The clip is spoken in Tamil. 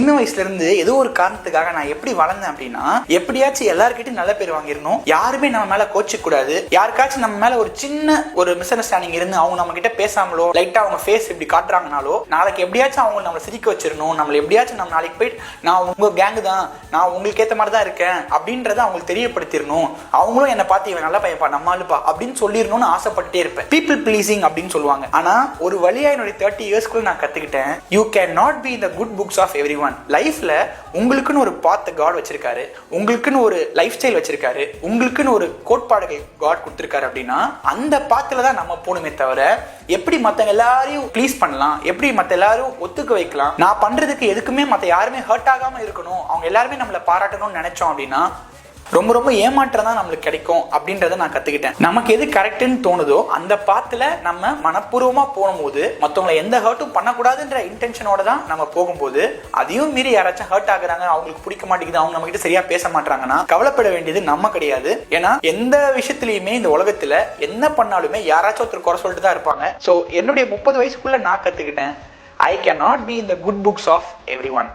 சின்ன வயசுல இருந்து ஏதோ ஒரு காரணத்துக்காக நான் எப்படி வளர்ந்தேன் அப்படின்னா, எப்படியாச்சும் எல்லார்கிட்டையும் நல்ல பேர் வாங்கிடணும், யாருமே நம்ம மேல கோச்சிக்க கூடாது, யாருக்காச்சும் நம்ம மேல ஒரு சின்ன ஒரு மிஸ் அண்டர்ஸ்டாண்டிங் இருந்து அவங்க நம்ம கிட்ட பேசாமலோ லைட்டா அவங்க ஃபேஸ் இப்படி காட்டுறாங்கனாலோ நாளைக்கு எப்படியாச்சும் அவங்க நம்மளை சிரிக்க வச்சிடணும், நம்மளை எப்படியாச்சும் நம்ம நாளைக்கு போயிட்டு நான் உங்க கேங்கு தான், நான் உங்களுக்கு ஏற்ற மாதிரி தான் இருக்கேன் அப்படின்றத அவங்களுக்கு தெரியப்படுத்திடணும், அவங்களும் என்னை பார்த்து இவன் நல்ல பையன்ப்பா நம்ம ஆளுப்பா அப்படின்னு சொல்லிடணும்னு ஆசைப்பட்டுட்டே இருப்பேன். பீப்புள் ப்ளீசிங் அப்படின்னு சொல்லுவாங்க. ஆனா ஒரு வழியா என்னுடைய 30 இயர்ஸ்க்குள்ள நான் கத்துக்கிட்டேன், you can not be in the good books of everyone. லைஃப்ல உங்களுக்குன்னு ஒரு பாத் காட் வச்சிருக்காரு, உங்களுக்குன்னு ஒரு லைஃப் ஸ்டைல் வச்சிருக்காரு, உங்களுக்குன்னு ஒரு கோட்பாடுகள் காட் கொடுத்திருக்காரு அப்படின்னா அந்த பாத்துல தான் நம்ம போகணுமே தவிர எப்படி மத்த எல்லாரையும் ப்ளீஸ் பண்ணலாம், எப்படி மத்த எல்லாரும் ஒத்துக்க வைக்கலாம், நான் பண்றதுக்கு எதுக்குமே மத்த யாருமே ஹர்ட் ஆகாம இருக்கணும், அவங்க எல்லாருமே நம்மளை பாராட்டணும்னு நினைச்சோம் அப்படின்னா ரொம்ப ரொம்ப ஏமாற்றம் தான் நம்மளுக்கு கிடைக்கும் அப்படின்றத நான் கத்துக்கிட்டேன். நமக்கு எது கரெக்ட்னு தோணுதோ அந்த பாத்துல நம்ம மனப்பூர்வமா போகும்போது மற்றவங்களை எந்த ஹர்ட்டும் பண்ணக்கூடாதுன்ற இன்டென்ஷனோட தான் நம்ம போகும்போது அதையும் மீறி யாராச்சும் ஹர்ட் ஆகுறாங்க, அவங்களுக்கு பிடிக்க மாட்டேங்குது, அவங்க நம்ம கிட்ட சரியா பேச மாட்டாங்கன்னா கவலைப்பட வேண்டியது நம்ம கிடையாது. ஏன்னா எந்த விஷயத்திலயுமே இந்த உலகத்துல என்ன பண்ணாலுமே யாராச்சும் ஒருத்தர் குறை சொல்லிட்டு தான் இருப்பாங்க. ஸோ என்னுடைய 30 வயசுக்குள்ள நான் கத்துக்கிட்டேன், I cannot be in the good books of everyone.